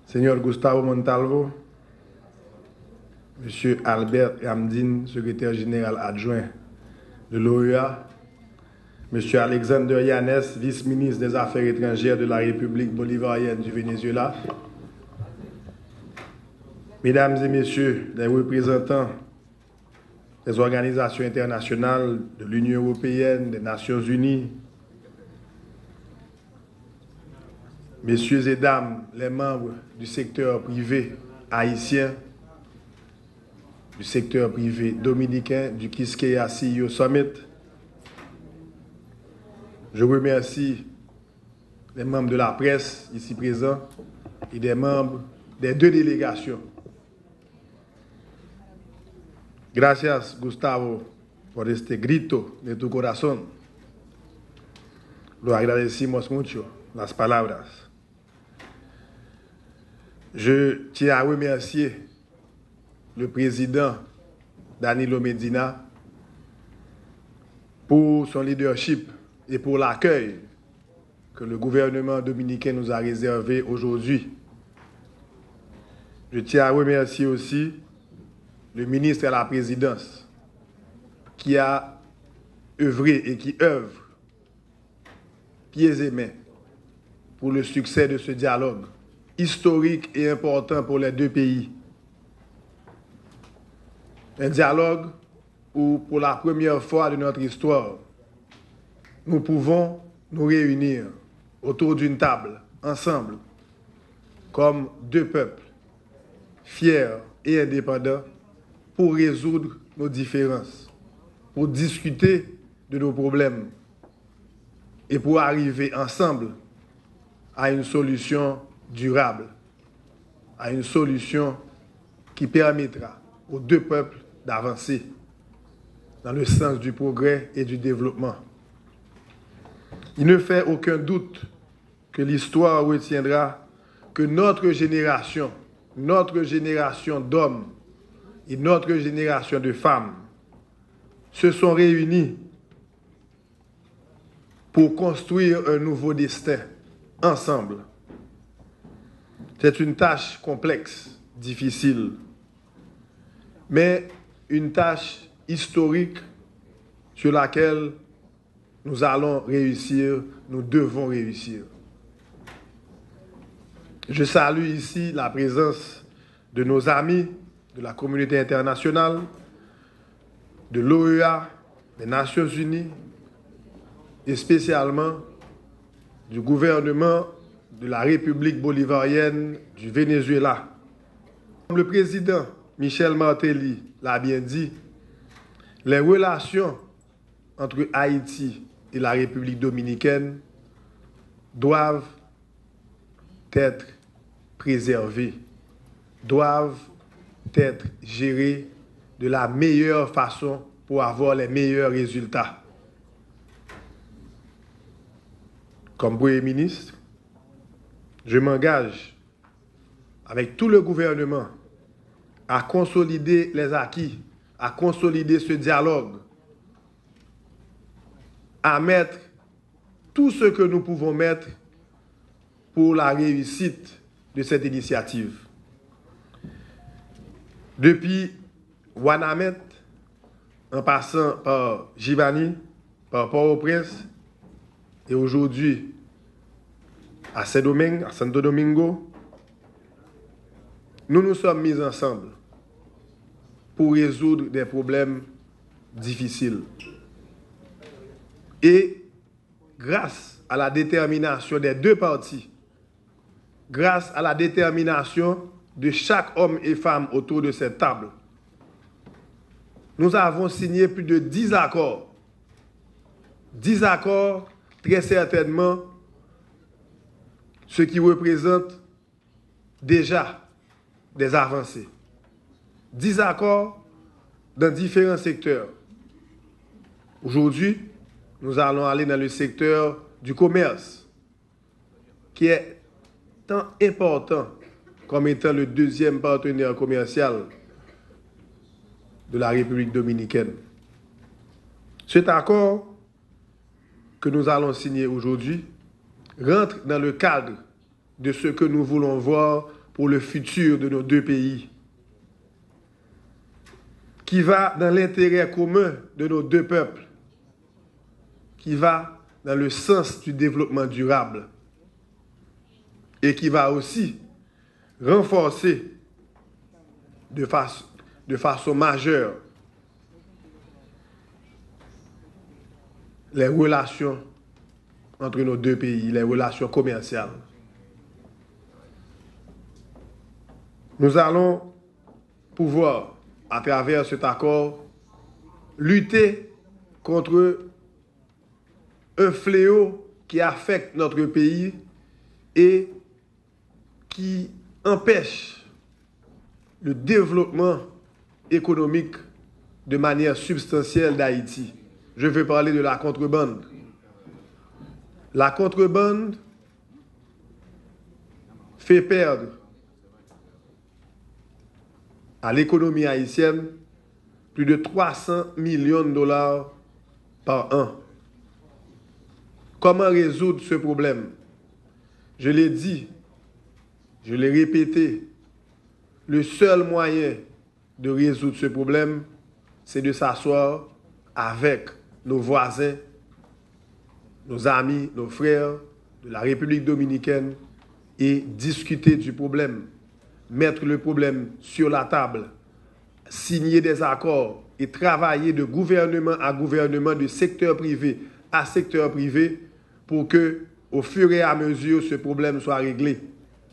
Señor Gustavo Montalvo, Monsieur Albert Hamdine, secrétaire général adjoint de l'OEA, Monsieur Alexander Yanes, vice-ministre des Affaires étrangères de la République bolivarienne du Venezuela, Mesdames et Messieurs les représentants des organisations internationales, de l'Union européenne, des Nations unies, Messieurs et Dames, les membres du secteur privé haïtien, du secteur privé dominicain, du Quisqueya CEO Summit, je remercie les membres de la presse ici présents et des membres des deux délégations. Gracias, Gustavo, por este grito de tu corazón. Lo agradecimos mucho, las palabras. Je tiens à remercier le président Danilo Medina pour son leadership et pour l'accueil que le gouvernement dominicain nous a réservé aujourd'hui. Je tiens à remercier aussi le ministre à la présidence qui a œuvré et qui œuvre pieds et mains pour le succès de ce dialogue historique et important pour les deux pays. Un dialogue où, pour la première fois de notre histoire, nous pouvons nous réunir autour d'une table, ensemble, comme deux peuples, fiers et indépendants, pour résoudre nos différences, pour discuter de nos problèmes et pour arriver ensemble à une solution durable, à une solution qui permettra aux deux peuples d'avancer dans le sens du progrès et du développement. Il ne fait aucun doute que l'histoire retiendra que notre génération d'hommes et notre génération de femmes se sont réunis pour construire un nouveau destin ensemble. C'est une tâche complexe, difficile, mais une tâche historique sur laquelle nous allons réussir, nous devons réussir. Je salue ici la présence de nos amis de la communauté internationale, de l'OEA, des Nations Unies, et spécialement du gouvernement de la République bolivarienne du Venezuela. Comme le président Michel Martelly l'a bien dit, les relations entre Haïti et la République dominicaine doivent être préservées, doivent être gérées de la meilleure façon pour avoir les meilleurs résultats. Comme Premier ministre, je m'engage avec tout le gouvernement à consolider les acquis, à consolider ce dialogue, à mettre tout ce que nous pouvons mettre pour la réussite de cette initiative. Depuis Ouanamet, en passant par Jibani, par Port-au-Prince, et aujourd'hui à Santo Domingo, nous nous sommes mis ensemble pour résoudre des problèmes difficiles. Et grâce à la détermination des deux parties, grâce à la détermination de chaque homme et femme autour de cette table, nous avons signé plus de 10 accords. 10 accords, très certainement, ce qui représente déjà des avancées. 10 accords dans différents secteurs. Aujourd'hui, nous allons aller dans le secteur du commerce, qui est tant important comme étant le deuxième partenaire commercial de la République dominicaine. Cet accord que nous allons signer aujourd'hui rentre dans le cadre de ce que nous voulons voir pour le futur de nos deux pays, qui va dans l'intérêt commun de nos deux peuples, qui va dans le sens du développement durable et qui va aussi renforcer de façon majeure les relations entre nos deux pays, les relations commerciales. Nous allons pouvoir, à travers cet accord, lutter contre un fléau qui affecte notre pays et qui empêche le développement économique de manière substantielle d'Haïti. Je veux parler de la contrebande. La contrebande fait perdre à l'économie haïtienne plus de 300 millions de dollars par an. Comment résoudre ce problème? Je l'ai dit, je l'ai répété, le seul moyen de résoudre ce problème, c'est de s'asseoir avec nos voisins, nos amis, nos frères de la République dominicaine et discuter du problème, mettre le problème sur la table, signer des accords et travailler de gouvernement à gouvernement, de secteur privé à secteur privé pour que, au fur et à mesure, ce problème soit réglé.